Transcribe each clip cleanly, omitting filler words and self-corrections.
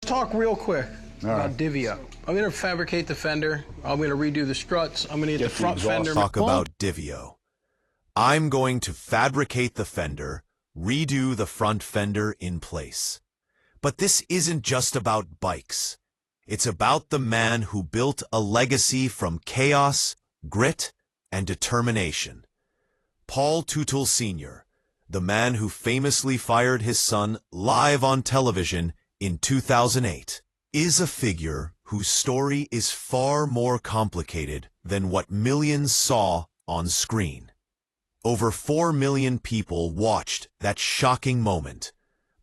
Talk real quick All about right. Divio. I'm going to fabricate the fender. I'm going to redo the struts. I'm going to get the front fender. Talk about Divio. I'm going to fabricate the fender, redo the front fender in place. But this isn't just about bikes. It's about the man who built a legacy from chaos, grit, and determination. Paul Teutul Sr., the man who famously fired his son live on television in 2008, is a figure whose story is far more complicated than what millions saw on screen. Over 4 million people watched that shocking moment,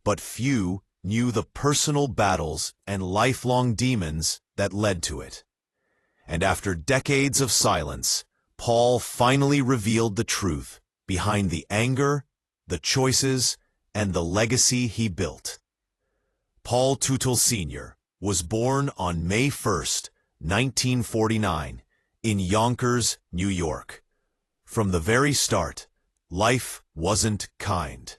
but few knew the personal battles and lifelong demons that led to it. And after decades of silence, Paul finally revealed the truth behind the anger, the choices, and the legacy he built. Paul Teutul Sr. was born on May 1st, 1949, in Yonkers, New York. From the very start, life wasn't kind.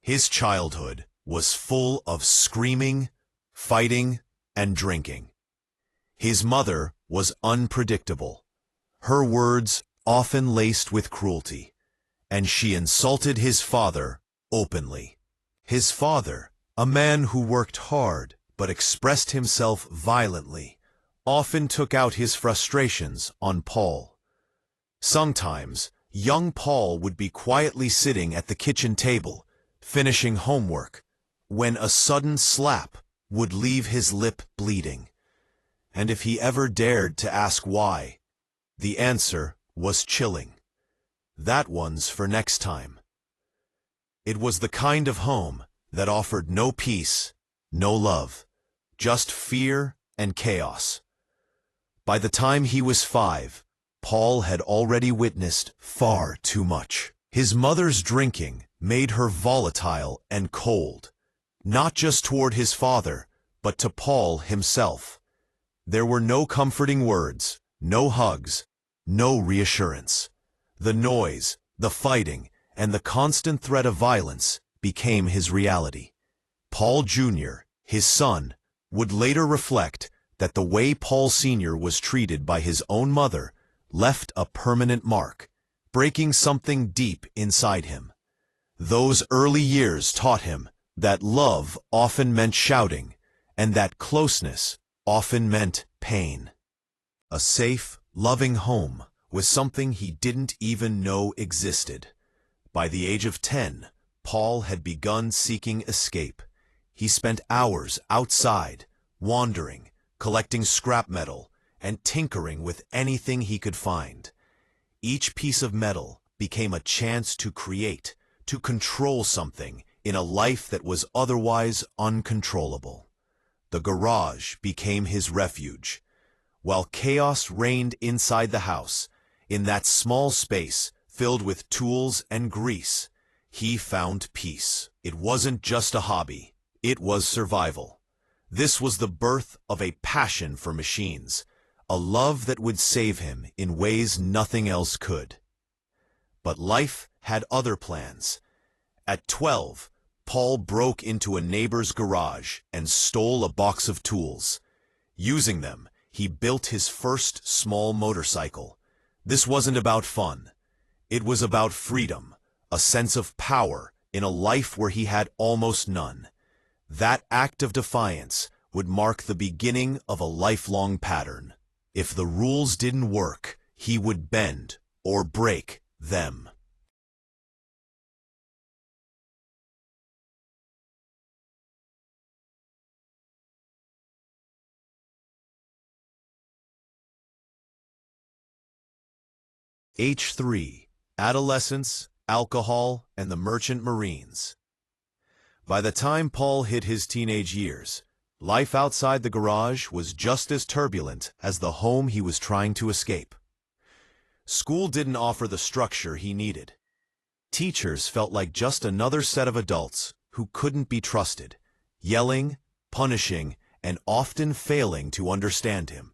His childhood was full of screaming, fighting, and drinking. His mother was unpredictable, her words often laced with cruelty, and she insulted his father openly. His father, a man who worked hard but expressed himself violently, often took out his frustrations on Paul. Sometimes, young Paul would be quietly sitting at the kitchen table, finishing homework, when a sudden slap would leave his lip bleeding. And if he ever dared to ask why, the answer was chilling. That one's for next time. It was the kind of home that offered no peace, no love, just fear and chaos. By the time he was 5, Paul had already witnessed far too much. His mother's drinking made her volatile and cold, not just toward his father, but to Paul himself. There were no comforting words, no hugs, no reassurance. The noise, the fighting, and the constant threat of violence became his reality. Paul Jr., his son, would later reflect that the way Paul Sr. was treated by his own mother left a permanent mark, breaking something deep inside him. Those early years taught him that love often meant shouting, and that closeness often meant pain. A safe, loving home was something he didn't even know existed. By the age of 10, Paul had begun seeking escape. He spent hours outside, wandering, collecting scrap metal, and tinkering with anything he could find. Each piece of metal became a chance to create, to control something in a life that was otherwise uncontrollable. The garage became his refuge. While chaos reigned inside the house, in that small space filled with tools and grease, he found peace. It wasn't just a hobby, it was survival. This was the birth of a passion for machines, a love that would save him in ways nothing else could. But life had other plans. At 12, Paul broke into a neighbor's garage and stole a box of tools. Using them, he built his first small motorcycle. This wasn't about fun. It was about freedom, a sense of power in a life where he had almost none. That act of defiance would mark the beginning of a lifelong pattern. If the rules didn't work, he would bend or break them. H3, adolescence, alcohol, and the merchant marines. By the time Paul hit his teenage years, life outside the garage was just as turbulent as the home he was trying to escape. School didn't offer the structure he needed. Teachers felt like just another set of adults who couldn't be trusted, yelling, punishing, and often failing to understand him.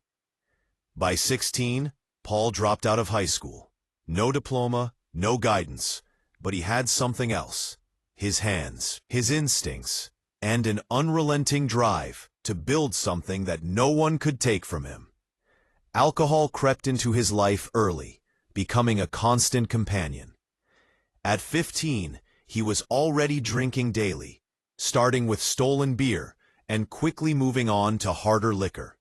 By 16, Paul dropped out of high school. No diploma, no guidance, but he had something else: his hands, his instincts, and an unrelenting drive to build something that no one could take from him. Alcohol crept into his life early, becoming a constant companion. At 15, he was already drinking daily, starting with stolen beer and quickly moving on to harder liquor.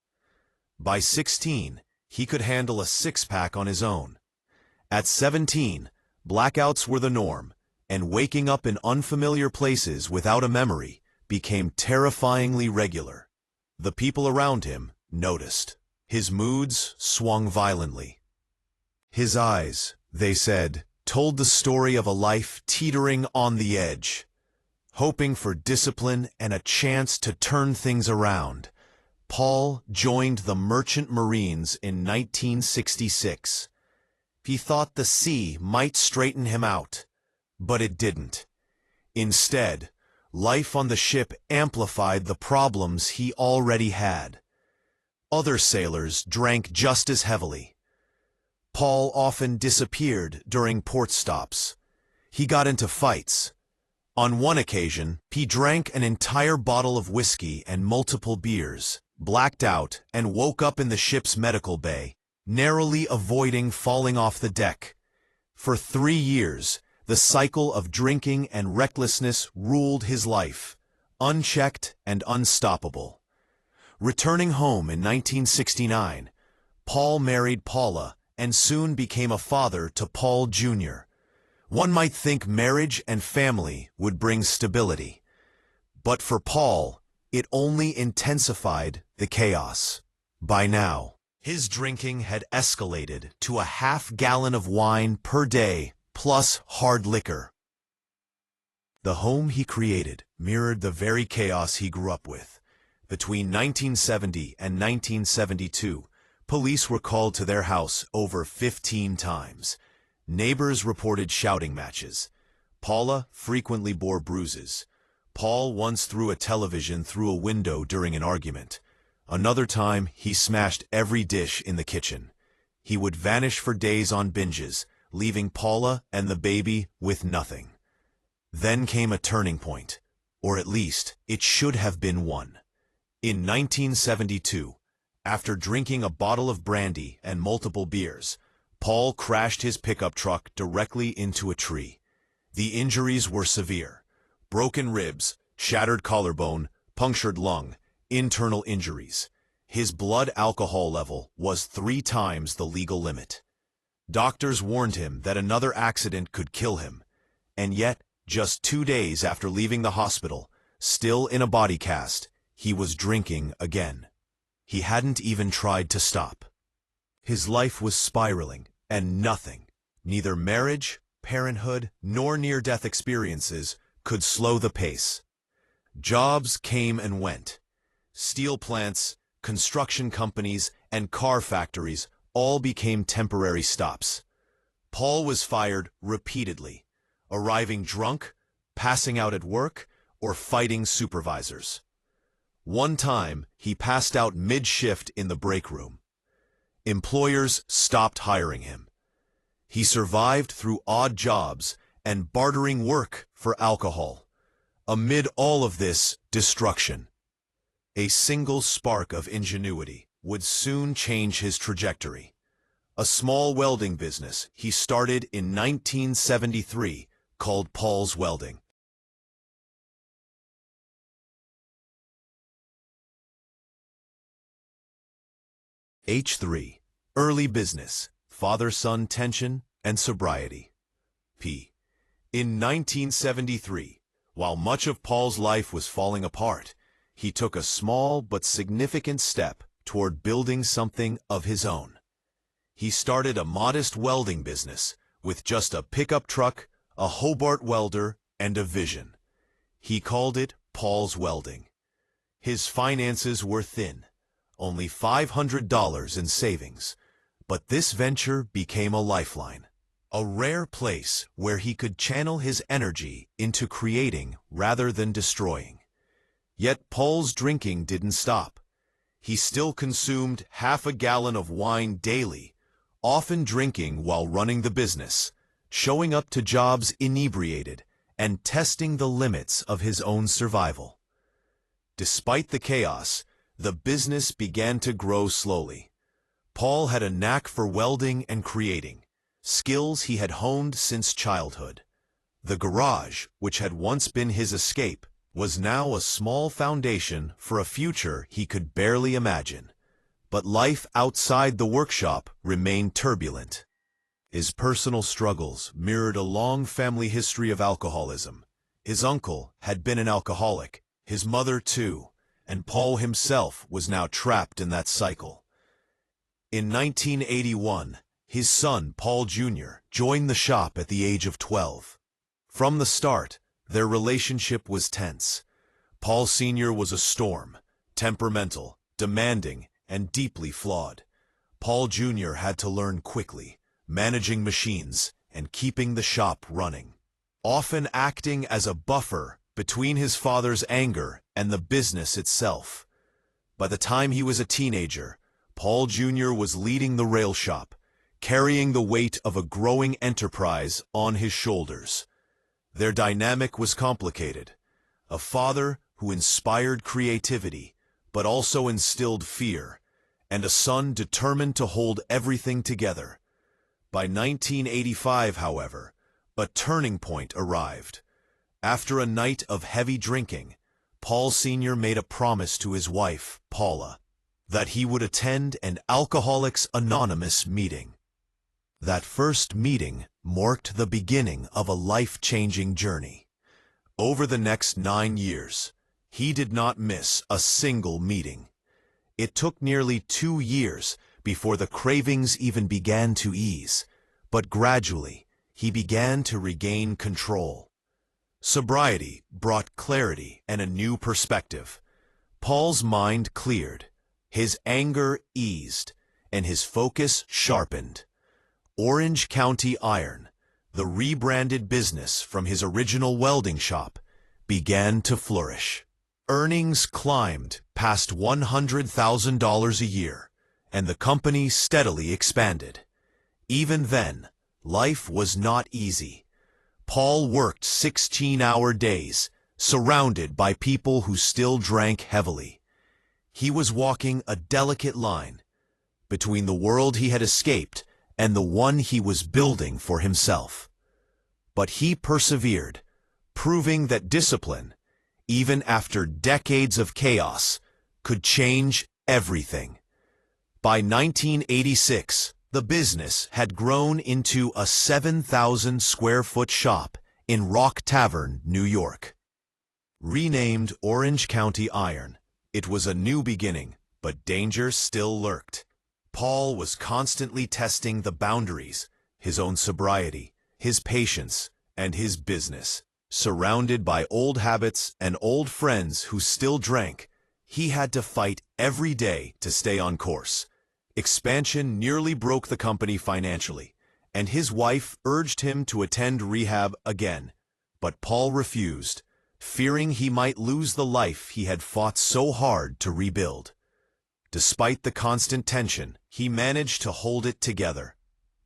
By 16, he could handle a six-pack on his own. At 17, blackouts were the norm, and waking up in unfamiliar places without a memory became terrifyingly regular. The people around him noticed. His moods swung violently. His eyes, they said, told the story of a life teetering on the edge. Hoping for discipline and a chance to turn things around, Paul joined the Merchant Marines in 1966. He thought the sea might straighten him out, but it didn't. Instead, life on the ship amplified the problems he already had. Other sailors drank just as heavily. Paul often disappeared during port stops. He got into fights. On one occasion, he drank an entire bottle of whiskey and multiple beers, blacked out, and woke up in the ship's medical bay, narrowly avoiding falling off the deck. For 3 years, the cycle of drinking and recklessness ruled his life, unchecked and unstoppable. Returning home in 1969, Paul married Paula and soon became a father to Paul Jr. One might think marriage and family would bring stability. But for Paul, it only intensified the chaos. By now, his drinking had escalated to a half-gallon of wine per day, plus hard liquor. The home he created mirrored the very chaos he grew up with. Between 1970 and 1972, police were called to their house over 15 times. Neighbors reported shouting matches. Paula frequently bore bruises. Paul once threw a television through a window during an argument. Another time, he smashed every dish in the kitchen. He would vanish for days on binges, leaving Paula and the baby with nothing. Then came a turning point, or at least it should have been one. In 1972, after drinking a bottle of brandy and multiple beers, Paul crashed his pickup truck directly into a tree. The injuries were severe: broken ribs, shattered collarbone, punctured lung, internal injuries. His blood alcohol level was 3 times the legal limit. Doctors warned him that another accident could kill him, and yet, just 2 days after leaving the hospital, still in a body cast, he was drinking again. He hadn't even tried to stop. His life was spiraling, and nothing, neither marriage, parenthood, nor near-death experiences, could slow the pace. Jobs came and went. Steel plants, construction companies, and car factories all became temporary stops. Paul was fired repeatedly, arriving drunk, passing out at work, or fighting supervisors. One time, he passed out mid-shift in the break room. Employers stopped hiring him. He survived through odd jobs and bartering work for alcohol. Amid all of this destruction, a single spark of ingenuity would soon change his trajectory. A small welding business he started in 1973 called Paul's Welding. H3. Early business, father-son tension, and sobriety. P. In 1973, while much of Paul's life was falling apart, he took a small but significant step toward building something of his own. He started a modest welding business with just a pickup truck, a Hobart welder, and a vision. He called it Paul's Welding. His finances were thin, only $500 in savings, but this venture became a lifeline, a rare place where he could channel his energy into creating rather than destroying. Yet Paul's drinking didn't stop. He still consumed half a gallon of wine daily, often drinking while running the business, showing up to jobs inebriated, and testing the limits of his own survival. Despite the chaos, the business began to grow slowly. Paul had a knack for welding and creating, skills he had honed since childhood. The garage, which had once been his escape, was now a small foundation for a future he could barely imagine. But life outside the workshop remained turbulent. His personal struggles mirrored a long family history of alcoholism. His uncle had been an alcoholic, his mother too, and Paul himself was now trapped in that cycle. In 1981, his son, Paul Jr., joined the shop at the age of 12. From the start, their relationship was tense. Paul Sr. was a storm, temperamental, demanding, and deeply flawed. Paul Jr. had to learn quickly, managing machines and keeping the shop running, often acting as a buffer between his father's anger and the business itself. By the time he was a teenager, Paul Jr. was leading the rail shop, carrying the weight of a growing enterprise on his shoulders. Their dynamic was complicated. A father who inspired creativity, but also instilled fear, and a son determined to hold everything together. By 1985, however, a turning point arrived. After a night of heavy drinking, Paul Sr. made a promise to his wife, Paula, that he would attend an Alcoholics Anonymous meeting. That first meeting marked the beginning of a life-changing journey. Over the next 9 years, he did not miss a single meeting. It took nearly 2 years before the cravings even began to ease, but gradually he began to regain control. Sobriety brought clarity and a new perspective. Paul's mind cleared, his anger eased, and his focus sharpened. Orange County Iron, the rebranded business from his original welding shop, began to flourish. Earnings climbed past $100,000 a year, and the company steadily expanded. Even then, life was not easy. Paul worked 16-hour days, surrounded by people who still drank heavily. He was walking a delicate line between the world he had escaped and the one he was building for himself. But he persevered, proving that discipline, even after decades of chaos, could change everything. By 1986, the business had grown into a 7,000-square-foot shop in Rock Tavern, New York. Renamed Orange County Iron, it was a new beginning, but danger still lurked. Paul was constantly testing the boundaries, his own sobriety, his patience, and his business. Surrounded by old habits and old friends who still drank, he had to fight every day to stay on course. Expansion nearly broke the company financially, and his wife urged him to attend rehab again. But Paul refused, fearing he might lose the life he had fought so hard to rebuild. Despite the constant tension, he managed to hold it together.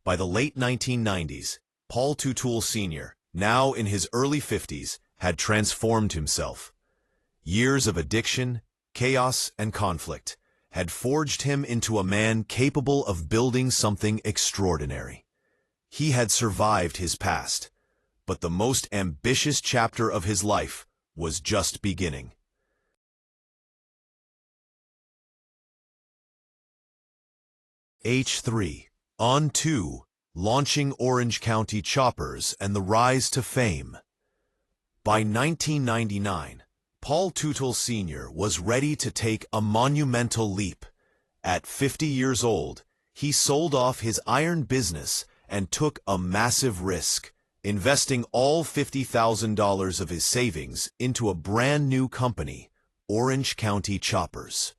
By the late 1990s, Paul Teutul Sr., now in his early 50s, had transformed himself. Years of addiction, chaos, and conflict had forged him into a man capable of building something extraordinary. He had survived his past, but the most ambitious chapter of his life was just beginning. H3. On to launching Orange County Choppers and the rise to fame. By 1999, Paul Teutul Sr. was ready to take a monumental leap. At 50 years old, he sold off his iron business and took a massive risk, investing all $50,000 of his savings into a brand new company, Orange County Choppers.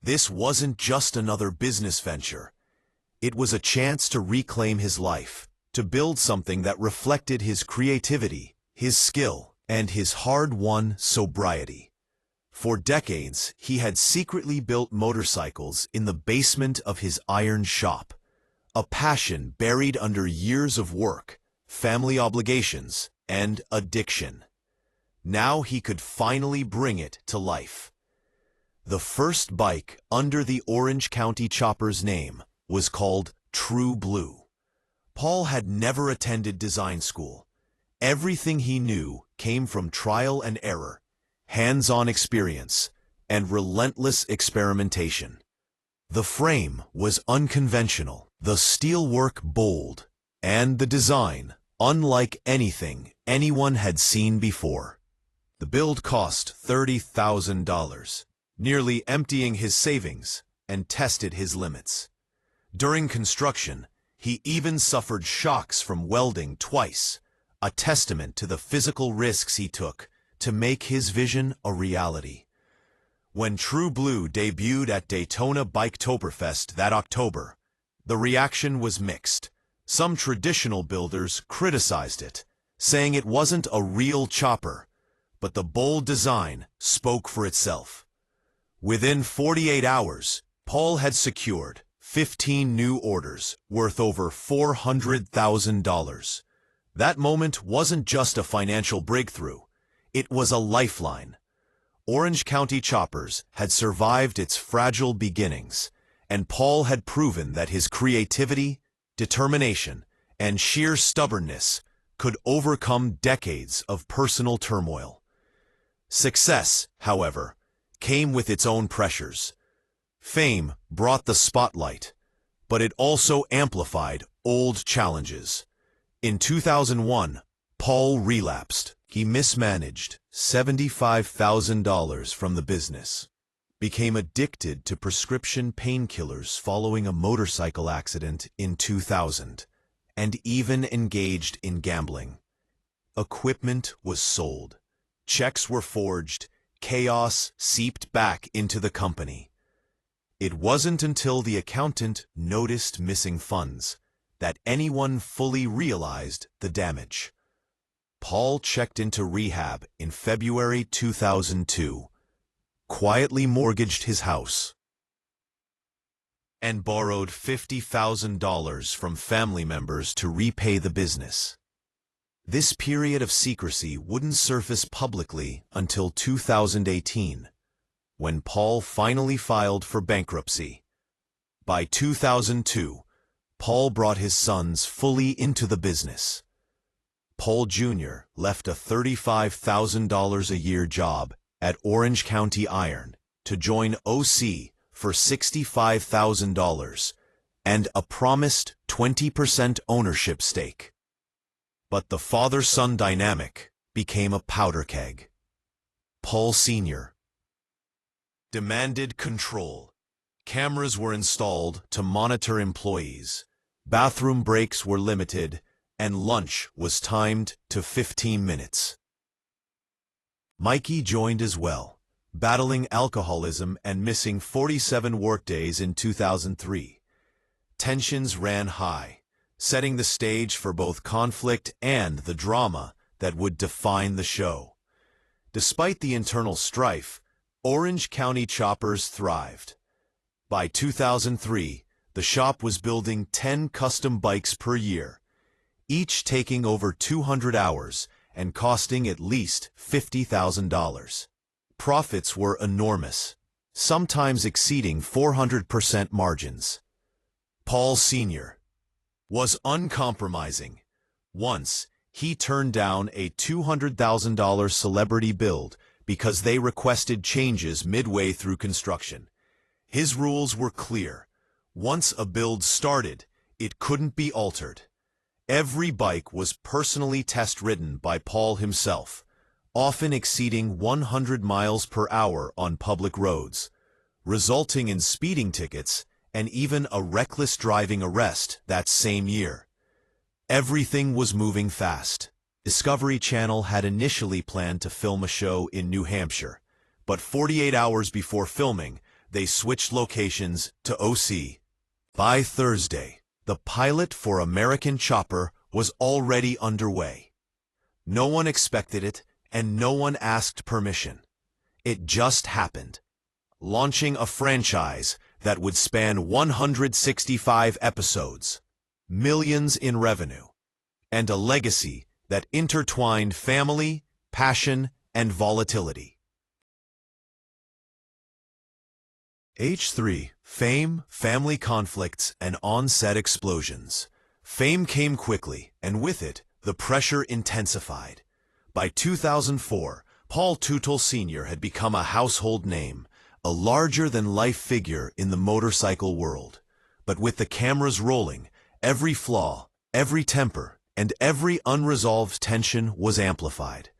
This wasn't just another business venture. It was a chance to reclaim his life, to build something that reflected his creativity, his skill, and his hard-won sobriety. For decades, he had secretly built motorcycles in the basement of his iron shop, a passion buried under years of work, family obligations, and addiction. Now he could finally bring it to life. The first bike under the Orange County Chopper's name was called True Blue. Paul had never attended design school. Everything he knew came from trial and error, hands-on experience, and relentless experimentation. The frame was unconventional, the steelwork bold, and the design unlike anything anyone had seen before. The build cost $30,000, nearly emptying his savings, and tested his limits. During construction, he even suffered shocks from welding twice, a testament to the physical risks he took to make his vision a reality. When True Blue debuted at Daytona Biketoberfest that October, the reaction was mixed. Some traditional builders criticized it, saying it wasn't a real chopper, but the bold design spoke for itself. Within 48 hours, Paul had secured 15 new orders worth over $400,000. That moment wasn't just a financial breakthrough, it was a lifeline. Orange County Choppers had survived its fragile beginnings, and Paul had proven that his creativity, determination, and sheer stubbornness could overcome decades of personal turmoil. Success, however, came with its own pressures. Fame brought the spotlight, but it also amplified old challenges. In 2001, Paul relapsed. He mismanaged $75,000 from the business, became addicted to prescription painkillers following a motorcycle accident in 2000, and even engaged in gambling. Equipment was sold, checks were forged, chaos seeped back into the company. It wasn't until the accountant noticed missing funds that anyone fully realized the damage. Paul checked into rehab in February 2002, quietly mortgaged his house, and borrowed $50,000 from family members to repay the business. This period of secrecy wouldn't surface publicly until 2018, when Paul finally filed for bankruptcy. By 2002, Paul brought his sons fully into the business. Paul Jr. left a $35,000 a year job at Orange County Iron to join OC for $65,000 and a promised 20% ownership stake. But the father-son dynamic became a powder keg. Paul Sr. demanded control. Cameras were installed to monitor employees. Bathroom breaks were limited, and lunch was timed to 15 minutes. Mikey joined as well, battling alcoholism and missing 47 workdays in 2003. Tensions ran high, setting the stage for both conflict and the drama that would define the show. Despite the internal strife, Orange County Choppers thrived. By 2003, the shop was building 10 custom bikes per year, each taking over 200 hours and costing at least $50,000. Profits were enormous, sometimes exceeding 400% margins. Paul Sr. was uncompromising. Once, he turned down a $200,000 celebrity build because they requested changes midway through construction. His rules were clear. Once a build started, it couldn't be altered. Every bike was personally test-ridden by Paul himself, often exceeding 100 miles per hour on public roads, resulting in speeding tickets and even a reckless driving arrest that same year. Everything was moving fast. Discovery Channel had initially planned to film a show in New Hampshire, but 48 hours before filming, they switched locations to OC. By Thursday, the pilot for American Chopper was already underway. No one expected it, and no one asked permission. It just happened, launching a franchise that would span 165 episodes, millions in revenue, and a legacy that intertwined family, passion, and volatility. H3. Fame, family conflicts, and on-set explosions. Fame came quickly, and with it, the pressure intensified. By 2004, Paul Teutul Sr. had become a household name, a larger-than-life figure in the motorcycle world. But with the cameras rolling, every flaw, every temper, and every unresolved tension was amplified.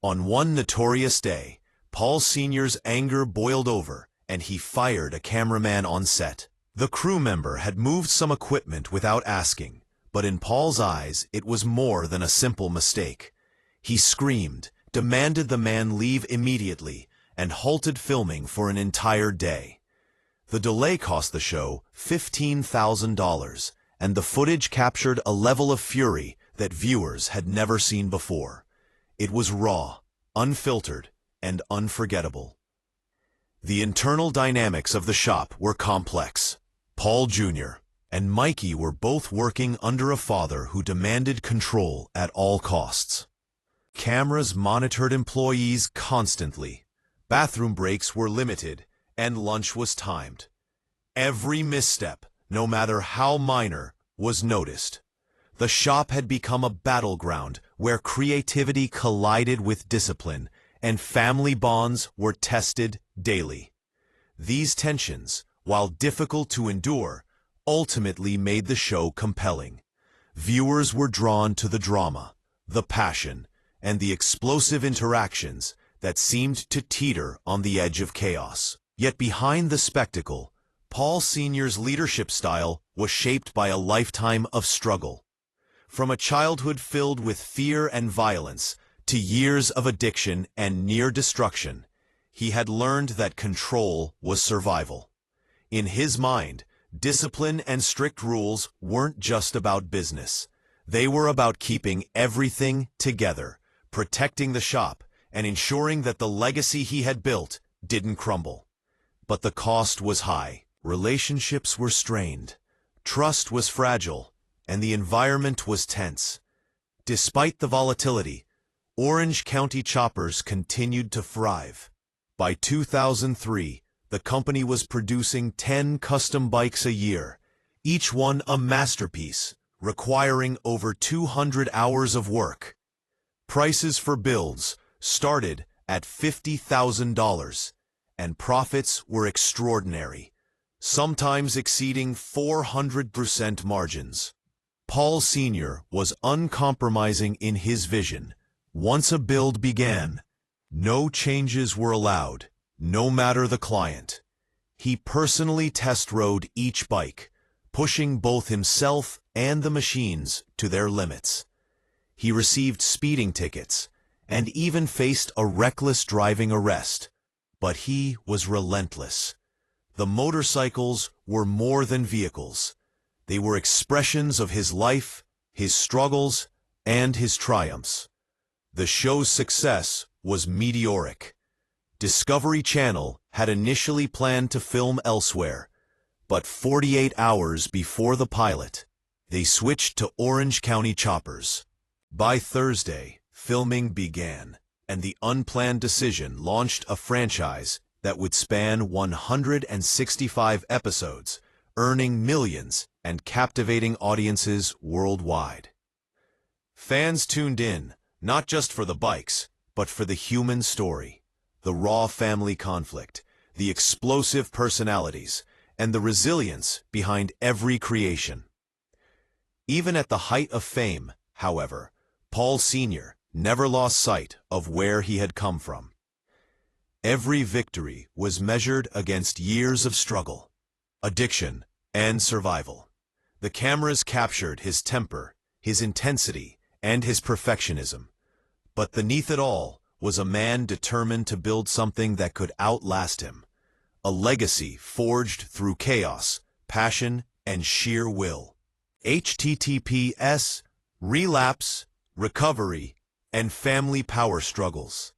On one notorious day, Paul Sr.'s anger boiled over, and he fired a cameraman on set. The crew member had moved some equipment without asking, but in Paul's eyes it was more than a simple mistake. He screamed, demanded the man leave immediately, and halted filming for an entire day. The delay cost the show $15,000, and the footage captured a level of fury that viewers had never seen before. It was raw, unfiltered, and unforgettable. The internal dynamics of the shop were complex. Paul Jr. and Mikey were both working under a father who demanded control at all costs. Cameras monitored employees constantly. Bathroom breaks were limited, and lunch was timed. Every misstep, no matter how minor, was noticed. The shop had become a battleground where creativity collided with discipline, and family bonds were tested daily. These tensions, while difficult to endure, ultimately made the show compelling. Viewers were drawn to the drama, the passion, and the explosive interactions that seemed to teeter on the edge of chaos. Yet behind the spectacle, Paul Sr.'s leadership style was shaped by a lifetime of struggle. From a childhood filled with fear and violence to years of addiction and near destruction, he had learned that control was survival. In his mind, discipline and strict rules weren't just about business. They were about keeping everything together, protecting the shop, and ensuring that the legacy he had built didn't crumble. But the cost was high. Relationships were strained, trust was fragile, and the environment was tense. Despite the volatility, Orange County Choppers continued to thrive. By 2003, the company was producing 10 custom bikes a year, each one a masterpiece, requiring over 200 hours of work. Prices for builds started at $50,000, and profits were extraordinary, sometimes exceeding 400% margins. Paul Sr. was uncompromising in his vision. Once a build began, no changes were allowed, no matter the client. He personally test-rode each bike, pushing both himself and the machines to their limits. He received speeding tickets and even faced a reckless driving arrest, but he was relentless. The motorcycles were more than vehicles. They were expressions of his life, his struggles, and his triumphs. The show's success was meteoric. Discovery Channel had initially planned to film elsewhere, but 48 hours before the pilot, they switched to Orange County Choppers. By Thursday, filming began, and the unplanned decision launched a franchise that would span 165 episodes, earning millions and captivating audiences worldwide. Fans tuned in, not just for the bikes, but for the human story, the raw family conflict, the explosive personalities, and the resilience behind every creation. Even at the height of fame, however, Paul Sr. never lost sight of where he had come from. Every victory was measured against years of struggle, addiction, and survival. The cameras captured his temper, his intensity, and his perfectionism. But beneath it all was a man determined to build something that could outlast him. A legacy forged through chaos, passion, and sheer will. https, relapse, recovery, and family power struggles.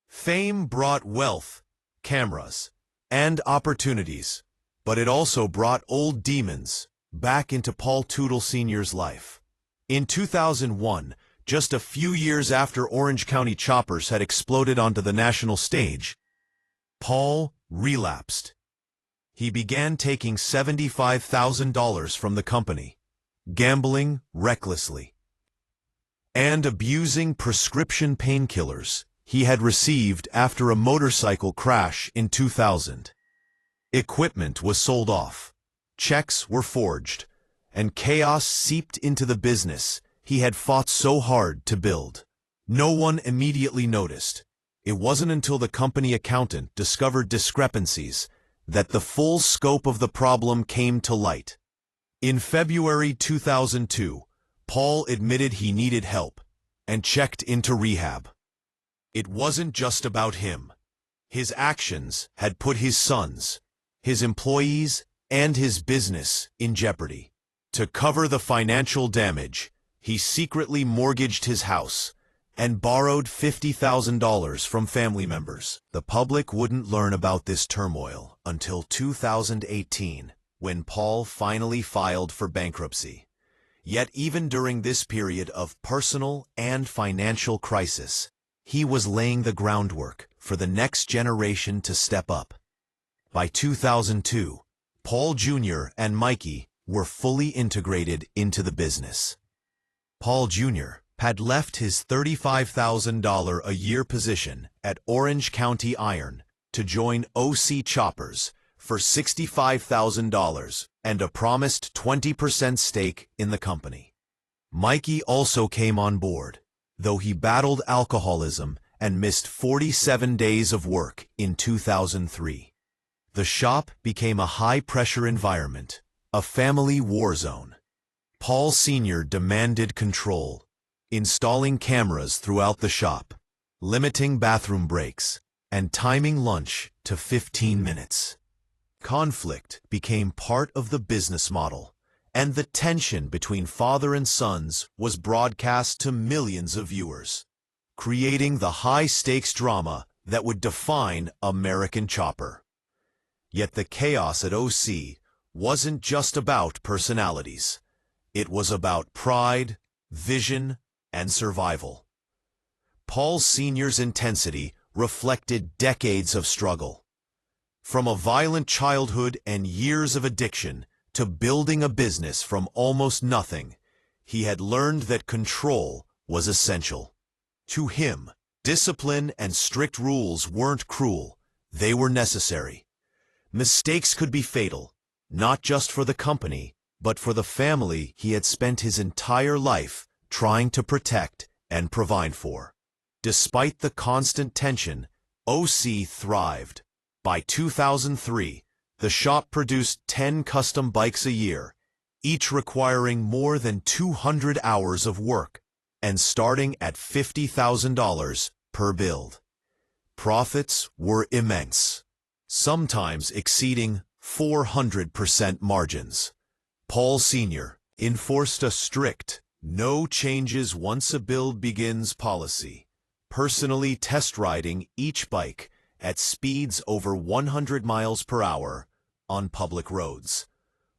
Fame brought wealth, cameras, and opportunities, but it also brought old demons back into Paul Teutul Sr.'s life. In 2001, just a few years after Orange County Choppers had exploded onto the national stage, Paul relapsed. He began taking $75,000 from the company, gambling recklessly, and abusing prescription painkillers he had received after a motorcycle crash in 2000. Equipment was sold off, checks were forged, and chaos seeped into the business he had fought so hard to build. No one immediately noticed. It wasn't until the company accountant discovered discrepancies that the full scope of the problem came to light. In February 2002, Paul admitted he needed help and checked into rehab. It wasn't just about him. His actions had put his sons, his employees, and his business in jeopardy. To cover the financial damage, he secretly mortgaged his house and borrowed $50,000 from family members. The public wouldn't learn about this turmoil until 2018, when Paul finally filed for bankruptcy. Yet even during this period of personal and financial crisis, he was laying the groundwork for the next generation to step up. By 2002, Paul Jr. and Mikey were fully integrated into the business. Paul Jr. had left his $35,000 a year position at Orange County Iron to join OC Choppers for $65,000 and a promised 20% stake in the company. Mikey also came on board, though he battled alcoholism and missed 47 days of work in 2003. The shop became a high-pressure environment, a family war zone. Paul Sr. demanded control, installing cameras throughout the shop, limiting bathroom breaks, and timing lunch to 15 minutes. Conflict became part of the business model, and the tension between father and sons was broadcast to millions of viewers, creating the high-stakes drama that would define American Chopper. Yet the chaos at OC wasn't just about personalities. It was about pride, vision, and survival. Paul Sr.'s intensity reflected decades of struggle. From a violent childhood and years of addiction to building a business from almost nothing, he had learned that control was essential. To him, discipline and strict rules weren't cruel, they were necessary. Mistakes could be fatal, not just for the company, but for the family he had spent his entire life trying to protect and provide for. Despite the constant tension, OC thrived. By 2003, the shop produced 10 custom bikes a year, each requiring more than 200 hours of work, and starting at $50,000 per build. Profits were immense, sometimes exceeding 400% margins. Paul Sr. enforced a strict, no changes once a build begins policy, personally test riding each bike at speeds over 100 miles per hour on public roads,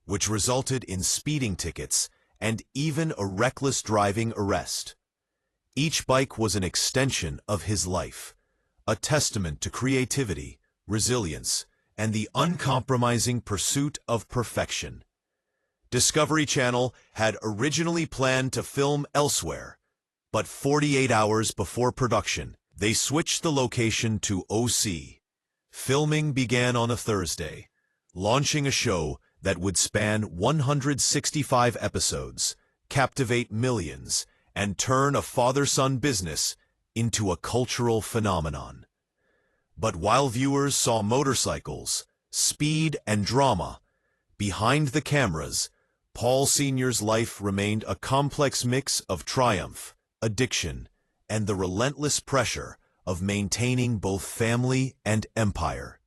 which resulted in speeding tickets and even a reckless driving arrest. Each bike was an extension of his life, a testament to creativity, resilience, and the uncompromising pursuit of perfection. Discovery Channel had originally planned to film elsewhere, but 48 hours before production, they switched the location to OC. Filming began on a Thursday, launching a show that would span 165 episodes, captivate millions, and turn a father-son business into a cultural phenomenon. But while viewers saw motorcycles, speed, and drama, behind the cameras, Paul Sr.'s life remained a complex mix of triumph, addiction, and the relentless pressure of maintaining both family and empire.